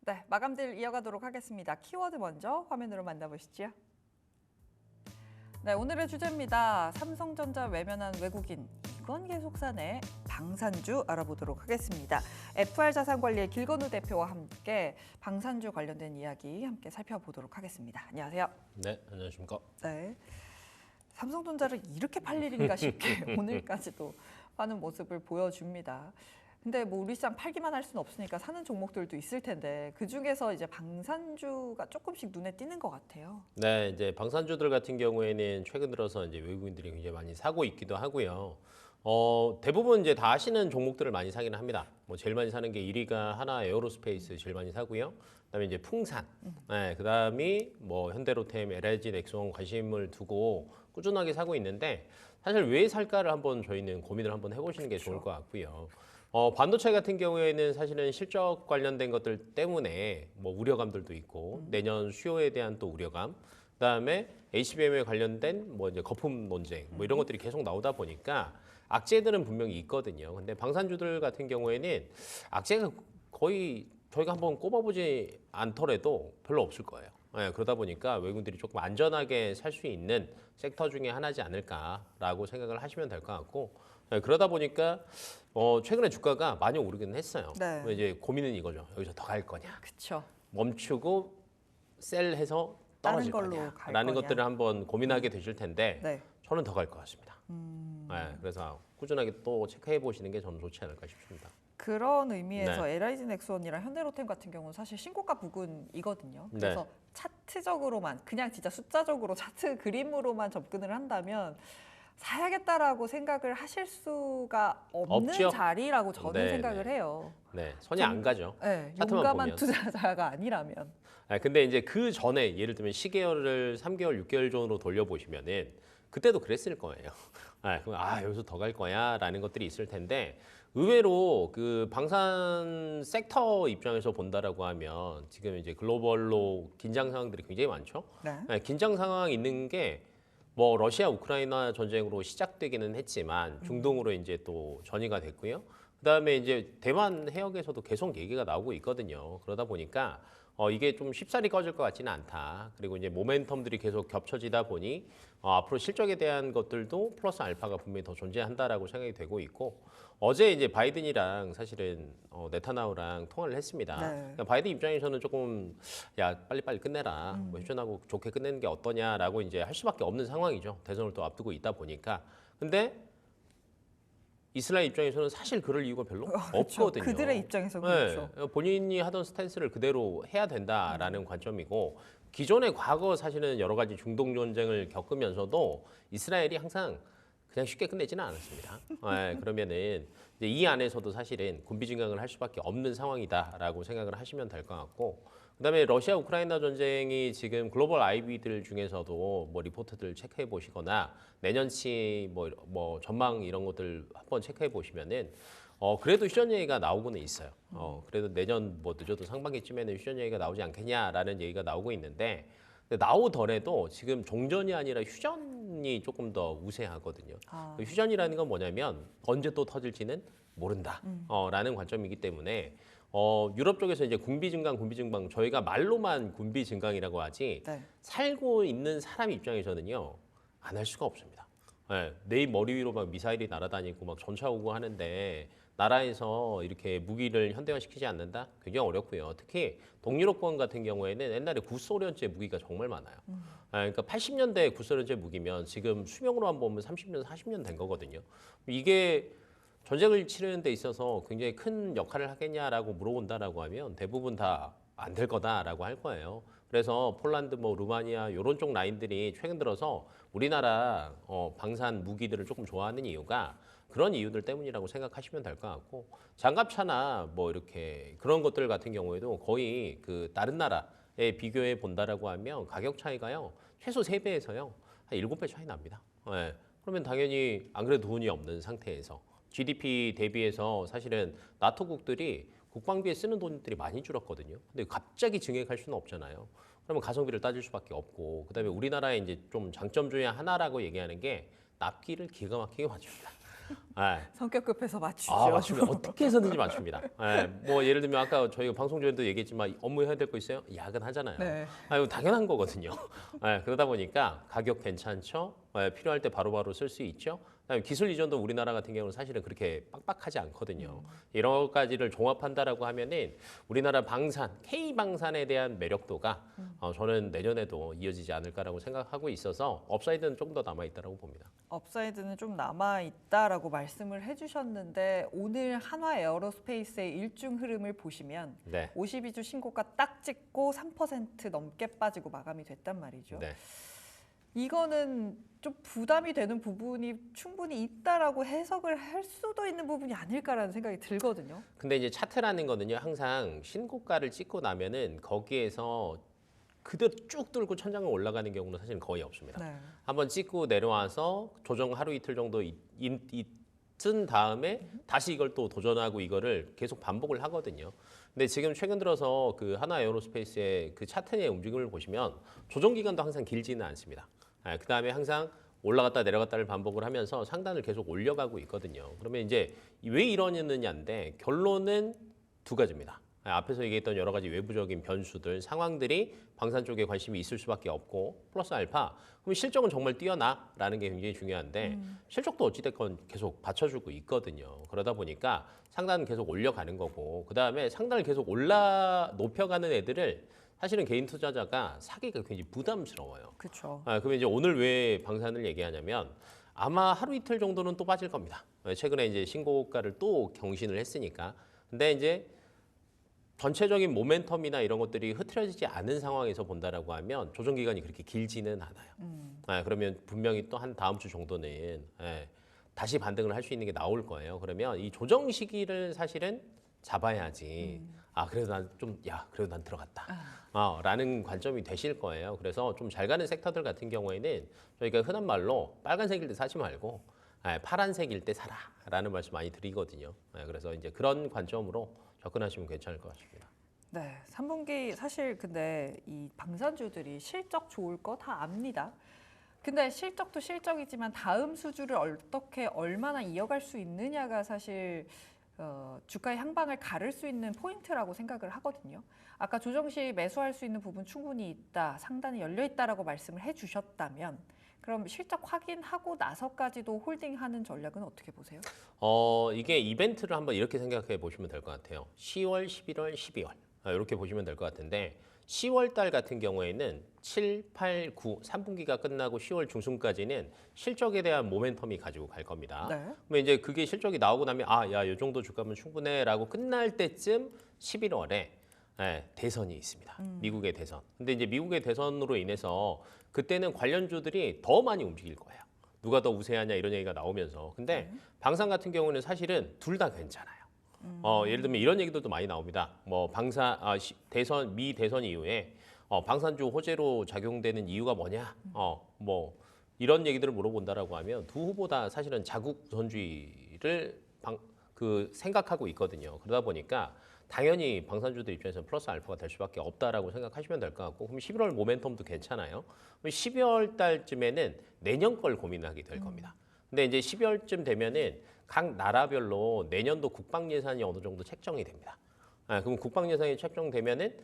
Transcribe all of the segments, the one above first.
네, 마감딜 이어가도록 하겠습니다. 키워드 먼저 화면으로 만나보시죠. 네, 오늘의 주제입니다. 삼성전자 외면한 외국인, 이건 계속 사네. 방산주 알아보도록 하겠습니다. FR자산관리의 길건우 대표와 함께 방산주 관련된 이야기 함께 살펴보도록 하겠습니다. 안녕하세요. 네, 안녕하십니까. 네, 삼성전자를 이렇게 팔 일인가 싶게 오늘까지도 파는 모습을 보여줍니다. 근데 뭐 우리 시장 팔기만 할 수는 없으니까 사는 종목들도 있을 텐데 그 중에서 이제 방산주가 조금씩 눈에 띄는 것 같아요. 네, 이제 방산주들 같은 경우에는 최근 들어서 이제 외국인들이 굉장히 많이 사고 있기도 하고요. 대부분 이제 다 아시는 종목들을 많이 사기는 합니다. 뭐 제일 많이 사는 게 1위가 하나 에어로스페이스 제일 많이 사고요. 그다음에 이제 풍산, 네, 그다음이 뭐 현대로템, LIG, 넥스원 관심을 두고 꾸준하게 사고 있는데 사실 왜 살까를 한번 저희는 고민을 한번 해보시는 게 좋을 것 같고요. 반도체 같은 경우에는 사실은 실적 관련된 것들 때문에 뭐 우려감들도 있고 내년 수요에 대한 또 우려감, 그다음에 HBM에 관련된 뭐 이제 거품 논쟁 뭐 이런 것들이 계속 나오다 보니까 악재들은 분명히 있거든요. 근데 방산주들 같은 경우에는 악재가 거의 저희가 한번 꼽아보지 않더라도 별로 없을 거예요. 네, 그러다 보니까 외국인들이 조금 안전하게 살 수 있는 섹터 중에 하나지 않을까라고 생각을 하시면 될 것 같고, 네, 그러다 보니까 최근에 주가가 많이 오르긴 했어요. 네. 이제 고민은 이거죠. 여기서 더 갈 거냐? 그렇죠. 멈추고 셀해서 다른 떨어질 걸로 거냐? 갈 라는 거냐? 것들을 한번 고민하게 되실 텐데 네. 저는 더 갈 것 같습니다. 네, 그래서 꾸준하게 또 체크해 보시는 게 저는 좋지 않을까 싶습니다. 그런 의미에서 네. LIG 넥스원이랑 현대로템 같은 경우는 사실 신고가 부근이거든요. 네. 그래서 차트적으로만 그냥 진짜 숫자적으로 차트 그림으로만 접근을 한다면 사야겠다라고 생각을 하실 수가 없는 없죠. 자리라고 저는 네, 생각을 네. 해요. 네, 손이 안 가죠. 네, 차트만 용감한 보면. 투자자가 아니라면. 근데 이제 그 전에 예를 들면 시계열을 3개월, 6개월 전으로 돌려보시면은 그때도 그랬을 거예요. 그럼 여기서 더 갈 거야라는 것들이 있을 텐데 의외로 그 방산 섹터 입장에서 본다라고 하면 지금 이제 글로벌로 긴장 상황들이 굉장히 많죠. 네. 긴장 상황 있는 게 뭐 러시아 우크라이나 전쟁으로 시작되기는 했지만 중동으로 이제 또 전이가 됐고요. 그다음에 이제 대만 해역에서도 계속 얘기가 나오고 있거든요. 그러다 보니까 이게 좀 쉽사리 꺼질 것 같지는 않다. 그리고 이제 모멘텀들이 계속 겹쳐지다 보니 앞으로 실적에 대한 것들도 플러스 알파가 분명히 더 존재한다라고 생각이 되고 있고 어제 이제 바이든이랑 사실은 네타냐후랑 통화를 했습니다. 네. 그러니까 바이든 입장에서는 조금 야 빨리빨리 끝내라. 뭐 휴전하고 좋게 끝내는 게 어떠냐라고 이제 할 수밖에 없는 상황이죠. 대선을 또 앞두고 있다 보니까. 근데 이스라엘 입장에서는 사실 그럴 이유가 별로 그렇죠. 없거든요. 그들의 입장에서는 네, 그렇죠. 본인이 하던 스탠스를 그대로 해야 된다라는 관점이고 기존의 과거 사실은 여러 가지 중동 전쟁을 겪으면서도 이스라엘이 항상 그냥 쉽게 끝내지는 않았습니다. 그러면은 이제 이 안에서도 사실은 군비 증강을 할 수밖에 없는 상황이다라고 생각을 하시면 될 것 같고 그다음에 러시아 우크라이나 전쟁이 지금 글로벌 IB들 중에서도 뭐 리포트들 체크해 보시거나 내년치 뭐 전망 이런 것들 한번 체크해 보시면은 그래도 휴전 얘기가 나오고는 있어요. 그래도 내년 뭐 늦어도 상반기쯤에는 휴전 얘기가 나오지 않겠냐라는 얘기가 나오고 있는데 근데 나오더라도 지금 종전이 아니라 휴전이 조금 더 우세하거든요. 그 휴전이라는 건 뭐냐면 언제 또 터질지는 모른다. 라는 관점이기 때문에 유럽 쪽에서 이제 군비 증강 저희가 말로만 군비 증강이라고 하지 네. 살고 있는 사람 입장에서는요 안 할 수가 없습니다. 내 머리 위로 막 미사일이 날아다니고 막 전차 오고 하는데 나라에서 이렇게 무기를 현대화시키지 않는다? 굉장히 어렵고요. 특히 동유럽권 같은 경우에는 옛날에 구소련제 무기가 정말 많아요. 그러니까 80년대 구소련제 무기면 지금 수명으로만 보면 30년, 40년 된 거거든요. 이게 전쟁을 치르는 데 있어서 굉장히 큰 역할을 하겠냐라고 물어본다라고 하면 대부분 다 안 될 거다라고 할 거예요. 그래서 폴란드, 뭐 루마니아 이런 쪽 라인들이 최근 들어서 우리나라 방산 무기들을 조금 좋아하는 이유가 그런 이유들 때문이라고 생각하시면 될 것 같고 장갑차나 뭐 이렇게 그런 것들 같은 경우에도 거의 그 다른 나라에 비교해 본다라고 하면 가격 차이가요 최소 3배에서요 한 7배 차이 납니다. 그러면 당연히 안 그래도 돈이 없는 상태에서 GDP 대비해서 사실은 나토국들이 국방비에 쓰는 돈들이 많이 줄었거든요. 근데 갑자기 증액할 수는 없잖아요. 그러면 가성비를 따질 수밖에 없고 그다음에 우리나라의 이제 좀 장점 중에 하나라고 얘기하는 게 납기를 기가 막히게 맞춥니다. 예. 성격 급해서 맞추죠. 맞춥니다. 어떻게 해서든지 맞춥니다. 예, 뭐 예를 들면 아까 저희가 방송 전에도 얘기했지만 업무 해야 될 거 있어요? 야근하잖아요. 네. 이거 당연한 거거든요. 예, 그러다 보니까 가격 괜찮죠? 예, 필요할 때 바로바로 쓸 수 있죠? 그다음에 기술 이전도 우리나라 같은 경우는 사실은 그렇게 빡빡하지 않거든요. 이런 것까지를 종합한다라고 하면은 우리나라 방산, K 방산에 대한 매력도가 저는 내년에도 이어지지 않을까라고 생각하고 있어서 업사이드는 좀 더 남아 있다라고 봅니다. 업사이드는 좀 남아 있다라고 말씀을 해주셨는데 오늘 한화 에어로스페이스의 일중 흐름을 보시면 네. 52주 신고가 딱 찍고 3% 넘게 빠지고 마감이 됐단 말이죠. 네. 이거는 좀 부담이 되는 부분이 충분히 있다라고 해석을 할 수도 있는 부분이 아닐까라는 생각이 들거든요. 근데 이제 차트라는 거는요, 항상 신고가를 찍고 나면은 거기에서 그대로 쭉 뚫고 천장을 올라가는 경우는 사실 거의 없습니다. 네. 한번 찍고 내려와서 조정 하루 이틀 정도 있은 다음에 다시 이걸 또 도전하고 이거를 계속 반복을 하거든요. 근데 지금 최근 들어서 그 하나 에어로스페이스의 그 차트 내 움직임을 보시면 조정 기간도 항상 길지는 않습니다. 그 다음에 항상 올라갔다 내려갔다를 반복을 하면서 상단을 계속 올려가고 있거든요. 그러면 이제 왜 이러느냐인데 결론은 두 가지입니다. 앞에서 얘기했던 여러 가지 외부적인 변수들, 상황들이 방산 쪽에 관심이 있을 수밖에 없고 플러스 알파, 그럼 실적은 정말 뛰어나라는 게 굉장히 중요한데 실적도 어찌됐건 계속 받쳐주고 있거든요. 그러다 보니까 상단은 계속 올려가는 거고 그다음에 상단을 계속 높여가는 애들을 사실은 개인 투자자가 사기가 굉장히 부담스러워요. 그렇죠. 그러면 이제 오늘 왜 방산을 얘기하냐면 아마 하루 이틀 정도는 또 빠질 겁니다. 최근에 이제 신고가를 또 경신을 했으니까. 근데 이제 전체적인 모멘텀이나 이런 것들이 흐트러지지 않은 상황에서 본다라고 하면 조정 기간이 그렇게 길지는 않아요. 그러면 분명히 또 한 다음 주 정도는 다시 반등을 할 수 있는 게 나올 거예요. 그러면 이 조정 시기를 사실은 잡아야지. 그래도 난 들어갔다. 라는 관점이 되실 거예요. 그래서 좀 잘 가는 섹터들 같은 경우에는 저희가 흔한 말로 빨간색일 때 사지 말고 파란색일 때 사라라는 말씀 많이 드리거든요. 그래서 이제 그런 관점으로 접근하시면 괜찮을 것 같습니다. 네, 3분기 사실 근데 이 방산주들이 실적 좋을 거 다 압니다. 근데 실적도 실적이지만 다음 수주를 어떻게 얼마나 이어갈 수 있느냐가 사실 주가의 향방을 가를 수 있는 포인트라고 생각을 하거든요. 아까 조정 시 매수할 수 있는 부분 충분히 있다, 상단이 열려 있다라고 말씀을 해주셨다면 그럼 실적 확인하고 나서까지도 홀딩하는 전략은 어떻게 보세요? 이게 이벤트를 한번 이렇게 생각해 보시면 될 것 같아요. 10월, 11월, 12월 이렇게 보시면 될 것 같은데 10월 달 같은 경우에는 7, 8, 9, 3분기가 끝나고 10월 중순까지는 실적에 대한 모멘텀이 가지고 갈 겁니다. 네. 그러면 이제 그게 실적이 나오고 나면 이 정도 주가면 충분해라고 끝날 때쯤 11월에 대선이 있습니다. 미국의 대선. 근데 이제 미국의 대선으로 인해서 그때는 관련주들이 더 많이 움직일 거예요. 누가 더 우세하냐 이런 얘기가 나오면서. 근데 방산 같은 경우는 사실은 둘 다 괜찮아요. 예를 들면 이런 얘기들도 많이 나옵니다. 뭐 미 대선 이후에 방산주 호재로 작용되는 이유가 뭐냐? 뭐 이런 얘기들을 물어본다라고 하면 두 후보 다 사실은 자국 우선주의를 생각하고 있거든요. 그러다 보니까 당연히 방산주들 입장에서 플러스 알파가 될 수밖에 없다라고 생각하시면 될 것 같고 그럼 11월 모멘텀도 괜찮아요. 그럼 12월 달쯤에는 내년 걸 고민하게 될 겁니다. 근데 이제 12월쯤 되면은 각 나라별로 내년도 국방 예산이 어느 정도 책정이 됩니다. 그럼 국방 예산이 책정되면은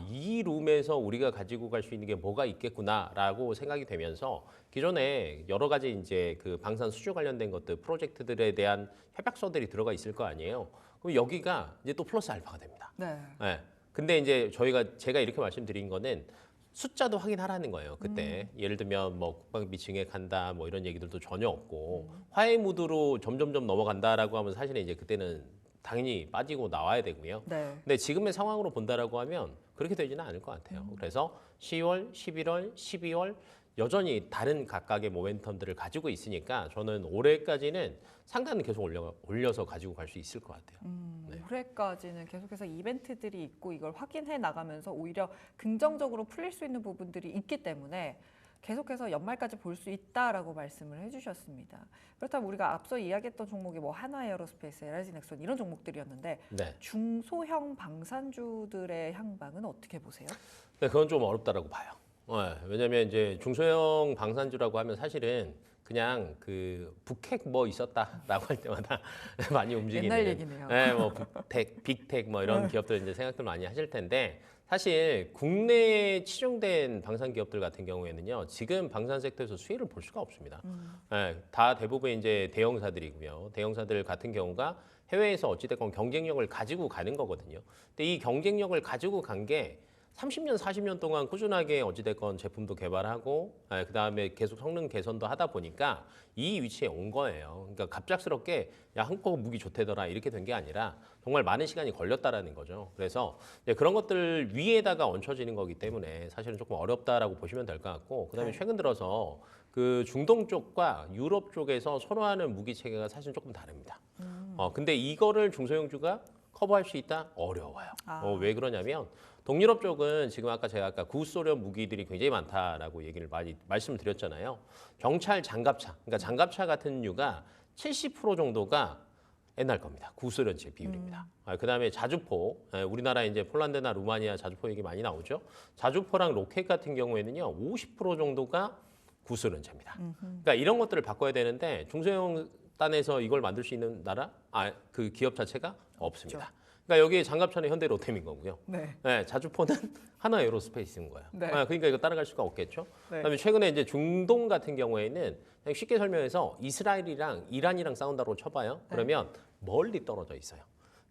이 룸에서 우리가 가지고 갈 수 있는 게 뭐가 있겠구나라고 생각이 되면서 기존에 여러 가지 이제 그 방산 수주 관련된 것들 프로젝트들에 대한 협약서들이 들어가 있을 거 아니에요. 그럼 여기가 이제 또 플러스 알파가 됩니다. 네. 근데 이제 제가 이렇게 말씀드린 거는 숫자도 확인하라는 거예요. 그때 예를 들면 뭐 국방비 증액한다 뭐 이런 얘기들도 전혀 없고 화해 무드로 점점점 넘어간다라고 하면 사실은 이제 그때는 당연히 빠지고 나와야 되고요. 네. 근데 지금의 상황으로 본다라고 하면 그렇게 되지는 않을 것 같아요. 그래서 10월, 11월, 12월 여전히 다른 각각의 모멘텀들을 가지고 있으니까 저는 올해까지는 상단은 계속 올려서 가지고 갈 수 있을 것 같아요. 네. 올해까지는 계속해서 이벤트들이 있고 이걸 확인해 나가면서 오히려 긍정적으로 풀릴 수 있는 부분들이 있기 때문에 계속해서 연말까지 볼 수 있다라고 말씀을 해주셨습니다. 그렇다면 우리가 앞서 이야기했던 종목이 뭐 하나에어로스페이스, LG 넥슨 이런 종목들이었는데 네. 중소형 방산주들의 향방은 어떻게 보세요? 네, 그건 좀 어렵다라고 봐요. 왜냐하면 이제 중소형 방산주라고 하면 사실은 그냥 그 북핵 뭐 있었다라고 할 때마다 많이 움직이는 옛날 얘기네요. 네, 뭐 북텍, 빅텍 뭐 이런 기업들 이제 생각들 많이 하실 텐데 사실 국내에 치중된 방산 기업들 같은 경우에는요 지금 방산 섹터에서 수혜를 볼 수가 없습니다. 네, 다 대부분 이제 대형사들이고요. 대형사들 같은 경우가 해외에서 어찌됐건 경쟁력을 가지고 가는 거거든요. 근데 이 경쟁력을 가지고 간 게 30년, 40년 동안 꾸준하게 어찌됐건 제품도 개발하고 그다음에 계속 성능 개선도 하다 보니까 이 위치에 온 거예요. 그러니까 갑작스럽게 야, 한국 무기 좋대더라 이렇게 된 게 아니라 정말 많은 시간이 걸렸다라는 거죠. 그래서 이제 그런 것들 위에다가 얹혀지는 거기 때문에 사실은 조금 어렵다라고 보시면 될 것 같고 그다음에 네. 최근 들어서 그 중동 쪽과 유럽 쪽에서 선호하는 무기 체계가 사실 조금 다릅니다. 근데 이거를 중소형주가 커버할 수 있다? 어려워요. 아. 왜 그러냐면 동유럽 쪽은 지금 제가 아까 구소련 무기들이 굉장히 많다라고 얘기를 많이 말씀을 드렸잖아요. 경찰 장갑차, 그러니까 장갑차 같은 류가 70% 정도가 옛날 겁니다. 구소련제 비율입니다. 그다음에 자주포, 우리나라 이제 폴란드나 루마니아 자주포 얘기 많이 나오죠. 자주포랑 로켓 같은 경우에는요, 50% 정도가 구소련제입니다. 그러니까 이런 것들을 바꿔야 되는데 중소형 단에서 이걸 만들 수 있는 나라, 그 기업 자체가 없습니다. 그러니까 여기 장갑차는 현대 로템인 거고요. 네. 네, 자주포는 하나 에어로스페이스인 거예요. 네. 그러니까 이거 따라갈 수가 없겠죠. 네. 그다음에 최근에 이제 중동 같은 경우에는 그냥 쉽게 설명해서 이스라엘이랑 이란이랑 싸운다고 쳐봐요. 그러면 멀리 떨어져 있어요.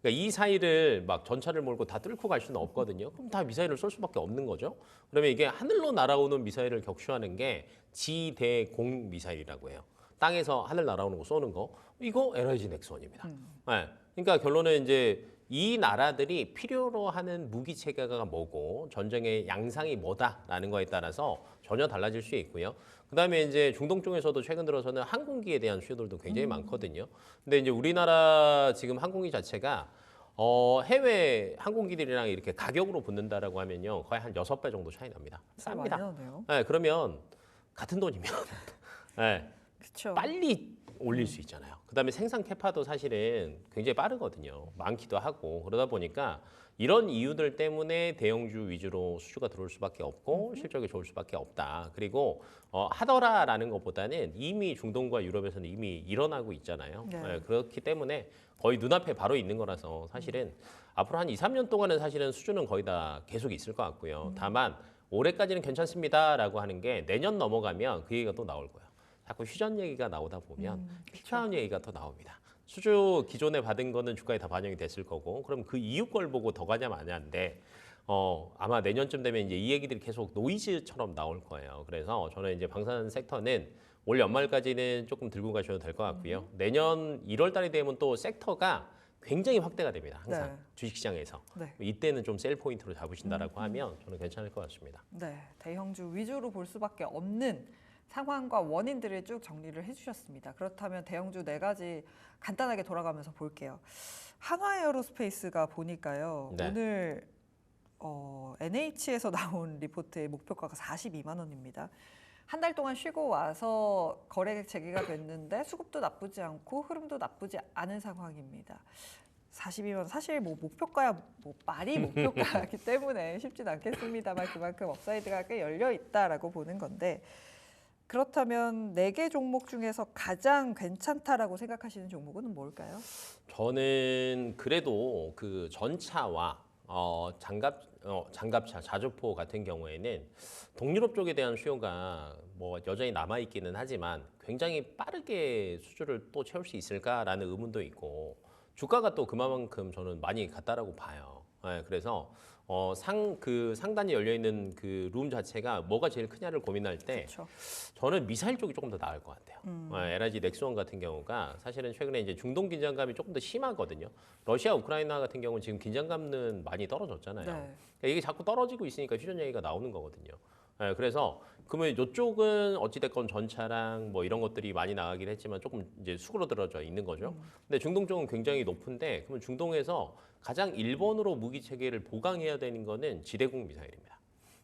그러니까 이 사이를 막 전차를 몰고 다 뚫고 갈 수는 없거든요. 그럼 다 미사일을 쏠 수밖에 없는 거죠. 그러면 이게 하늘로 날아오는 미사일을 격추하는 게 지대공 미사일이라고 해요. 땅에서 하늘 날아오는 거 쏘는 거 이거 LIG 넥스원입니다. 네. 그러니까 결론은 이제 이 나라들이 필요로 하는 무기 체계가 뭐고 전쟁의 양상이 뭐다라는 거에 따라서 전혀 달라질 수 있고요. 그다음에 이제 중동 쪽에서도 최근 들어서는 항공기에 대한 수요들도 굉장히 많거든요. 근데 이제 우리나라 지금 항공기 자체가 해외 항공기들이랑 이렇게 가격으로 붙는다라고 하면요 거의 한 6배 정도 차이 납니다. 많이 쌉니다. 나네요. 네, 그러면 같은 돈이면 네, 그렇죠. 빨리 올릴 수 있잖아요. 그다음에 생산 캐파도 사실은 굉장히 빠르거든요. 많기도 하고 그러다 보니까 이런 이유들 때문에 대형주 위주로 수주가 들어올 수밖에 없고 실적이 좋을 수밖에 없다. 그리고 하더라라는 것보다는 이미 중동과 유럽에서는 이미 일어나고 있잖아요. 네. 그렇기 때문에 거의 눈앞에 바로 있는 거라서 사실은 앞으로 한 2, 3년 동안은 사실은 수주는 거의 다 계속 있을 것 같고요. 다만 올해까지는 괜찮습니다라고 하는 게 내년 넘어가면 그 얘기가 또 나올 거예요. 자꾸 휴전 얘기가 나오다 보면 필요한 얘기가 더 나옵니다. 수주 기존에 받은 거는 주가에 다 반영이 됐을 거고 그럼 그 이후 걸 보고 더 가냐 마냐인데 아마 내년쯤 되면 이제 이 얘기들이 계속 노이즈처럼 나올 거예요. 그래서 저는 이제 방산 섹터는 올 연말까지는 조금 들고 가셔도 될 것 같고요. 내년 1월 달이 되면 또 섹터가 굉장히 확대가 됩니다. 항상 네. 주식시장에서. 네. 이때는 좀 셀 포인트로 잡으신다라고 하면 저는 괜찮을 것 같습니다. 네, 대형주 위주로 볼 수밖에 없는 상황과 원인들을 쭉 정리를 해주셨습니다. 그렇다면 대형주 4가지 간단하게 돌아가면서 볼게요. 한화에어로스페이스가 보니까요. 네. 오늘 NH에서 나온 리포트의 목표가가 42만 원입니다. 한 달 동안 쉬고 와서 거래액 재개가 됐는데 수급도 나쁘지 않고 흐름도 나쁘지 않은 상황입니다. 42만 사실 뭐 목표가야 뭐 말이 목표가이기 때문에 쉽진 않겠습니다만 그만큼 업사이드가 꽤 열려 있다라고 보는 건데 그렇다면 4개 종목 중에서 가장 괜찮다라고 생각하시는 종목은 뭘까요? 저는 그래도 그 전차와 장갑차, 자주포 같은 경우에는 동유럽 쪽에 대한 수요가 뭐 여전히 남아 있기는 하지만 굉장히 빠르게 수주를 또 채울 수 있을까라는 의문도 있고 주가가 또 그만큼 저는 많이 갔다라고 봐요. 네, 그래서 상단에 열려 있는 그 룸 자체가 뭐가 제일 크냐를 고민할 때 그렇죠. 저는 미사일 쪽이 조금 더 나을 것 같아요. LIG 넥스원 같은 경우가 사실은 최근에 이제 중동 긴장감이 조금 더 심하거든요. 러시아, 우크라이나 같은 경우는 지금 긴장감은 많이 떨어졌잖아요. 네. 그러니까 이게 자꾸 떨어지고 있으니까 휴전 얘기가 나오는 거거든요. 그래서 그러면 이쪽은 어찌됐건 전차랑 뭐 이런 것들이 많이 나가긴 했지만 조금 이제 수그러들어져 있는 거죠. 근데 중동 쪽은 굉장히 높은데 그러면 중동에서 가장 1번으로 무기 체계를 보강해야 되는 거는 지대공 미사일입니다.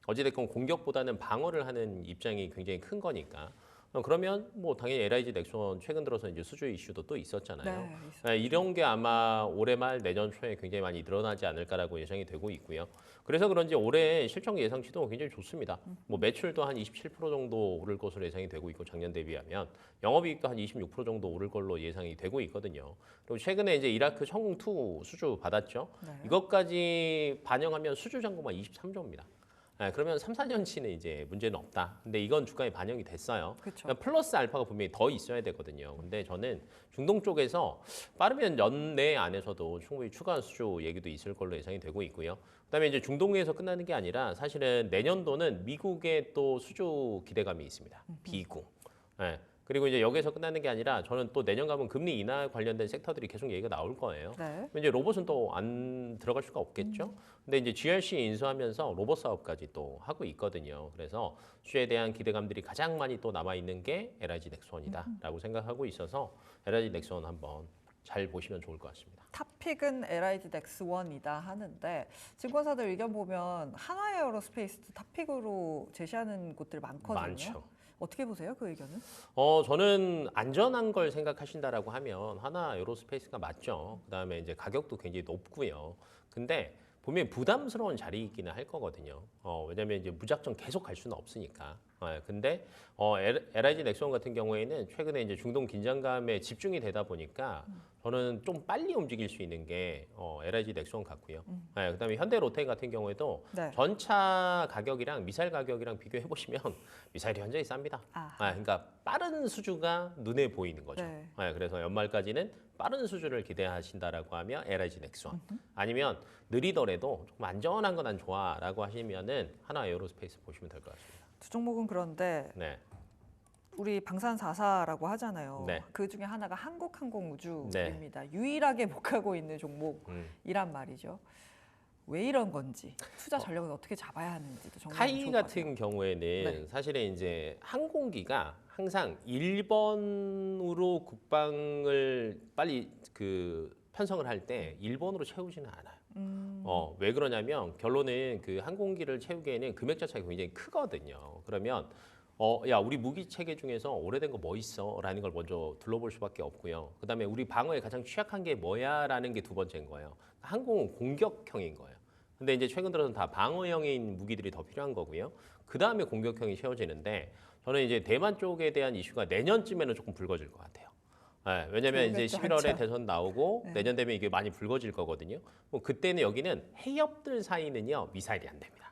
어찌됐건 공격보다는 방어를 하는 입장이 굉장히 큰 거니까 그러면 뭐 당연히 LIG 넥슨 최근 들어서 이제 수주 이슈도 또 있었잖아요. 네, 있어요. 이런 게 아마 올해 말 내년 초에 굉장히 많이 늘어나지 않을까라고 예상이 되고 있고요. 그래서 그런지 올해 실적 예상치도 굉장히 좋습니다. 뭐 매출도 한 27% 정도 오를 것으로 예상이 되고 있고 작년 대비하면 영업이익도 한 26% 정도 오를 걸로 예상이 되고 있거든요. 그리고 최근에 이제 이라크 천공2 수주 받았죠. 네. 이것까지 반영하면 수주 잔고만 23조입니다. 그러면 3, 4년치는 이제 문제는 없다. 근데 이건 주가에 반영이 됐어요. 그렇죠. 그러니까 플러스 알파가 분명히 더 있어야 되거든요. 근데 저는 중동 쪽에서 빠르면 연내 안에서도 충분히 추가 수주 얘기도 있을 걸로 예상이 되고 있고요. 그다음에 이제 중동에서 끝나는 게 아니라 사실은 내년도는 미국의 또 수주 기대감이 있습니다. 비구. 예. 그리고 이제 여기서 끝나는 게 아니라 저는 또 내년 가면 금리 인하 관련된 섹터들이 계속 얘기가 나올 거예요. 네. 이제 로봇은 또 안 들어갈 수가 없겠죠. 근데 이제 GRC 인수하면서 로봇 사업까지 또 하고 있거든요. 그래서 수주에 대한 기대감들이 가장 많이 또 남아 있는 게 LIG 넥슨이다라고 생각하고 있어서 LIG 넥슨 한번 잘 보시면 좋을 것 같습니다. 탑픽은 LIG 넥스원이다 하는데 증권사들 의견 보면 한화에어로스페이스도 탑픽으로 제시하는 곳들 많거든요. 많죠. 어떻게 보세요, 그 의견은? 저는 안전한 걸 생각하신다라고 하면 하나 에어로스페이스가 맞죠. 그다음에 이제 가격도 굉장히 높고요. 근데 분명히 부담스러운 자리이기는 할 거거든요. 왜냐하면 이제 무작정 계속 갈 수는 없으니까. 근데 LIG 넥슨 같은 경우에는 최근에 이제 중동 긴장감에 집중이 되다 보니까 저는 좀 빨리 움직일 수 있는 게 LIG 넥슨 같고요. 그다음에 현대 로템 같은 경우에도 네. 전차 가격이랑 미사일 가격이랑 비교해 보시면 미사일이 현저히 쌉니다. 그러니까 빠른 수주가 눈에 보이는 거죠. 네. 그래서 연말까지는 빠른 수주를 기대하신다라고 하면 LIG 넥슨 아니면 느리더라도 조금 안전한 건 난 좋아라고 하시면은 하나 에어로스페이스 보시면 될 것 같습니다. 두 종목은 그런데 네. 우리 방산 4사라고 하잖아요. 네. 그 중에 하나가 한국항공우주입니다. 유일하게 못가고 있는 종목이란 말이죠. 왜 이런 건지 투자 전략은 어떻게 잡아야 하는지도 정말 카이 좋을 것 같은 같아요. 경우에는 네. 사실은 이제 항공기가 항상 1번으로 국방을 빨리 그 편성을 할 때 1번으로 채우지는 않아요. 왜 그러냐면 결론은 그 항공기를 채우기에는 금액 자체가 굉장히 크거든요. 그러면 야, 우리 무기 체계 중에서 오래된 거 뭐 있어? 라는 걸 먼저 둘러볼 수밖에 없고요. 그다음에 우리 방어에 가장 취약한 게 뭐야? 라는 게 두 번째인 거예요. 항공은 공격형인 거예요. 근데 이제 최근 들어서는 다 방어형인 무기들이 더 필요한 거고요. 그다음에 공격형이 채워지는데 저는 이제 대만 쪽에 대한 이슈가 내년쯤에는 조금 불거질 것 같아요. 왜냐면 이제 그러겠죠, 11월에 한참. 대선 나오고 네. 내년 되면 이게 많이 불거질 거거든요. 뭐 그때는 여기는 해협들 사이는요 미사일이 안 됩니다.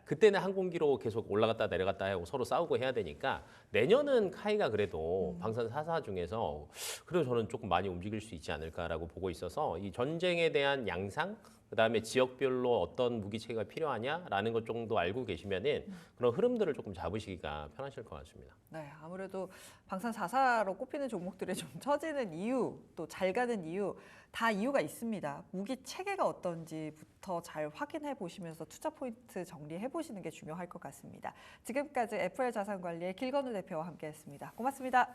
그때는 항공기로 계속 올라갔다 내려갔다 하고 서로 싸우고 해야 되니까 내년은 카이가 그래도 방산 4사 중에서 그래도 저는 조금 많이 움직일 수 있지 않을까라고 보고 있어서 이 전쟁에 대한 양상 그다음에 지역별로 어떤 무기 체계가 필요하냐라는 것 정도 알고 계시면은 그런 흐름들을 조금 잡으시기가 편하실 것 같습니다. 네, 아무래도 방산 4사로 꼽히는 종목들이 좀 처지는 이유, 또 잘 가는 이유 다 이유가 있습니다. 무기 체계가 어떤지부터 잘 확인해 보시면서 투자 포인트 정리해 보시는 게 중요할 것 같습니다. 지금까지 FL 자산관리의 길건우 대표와 함께했습니다. 고맙습니다.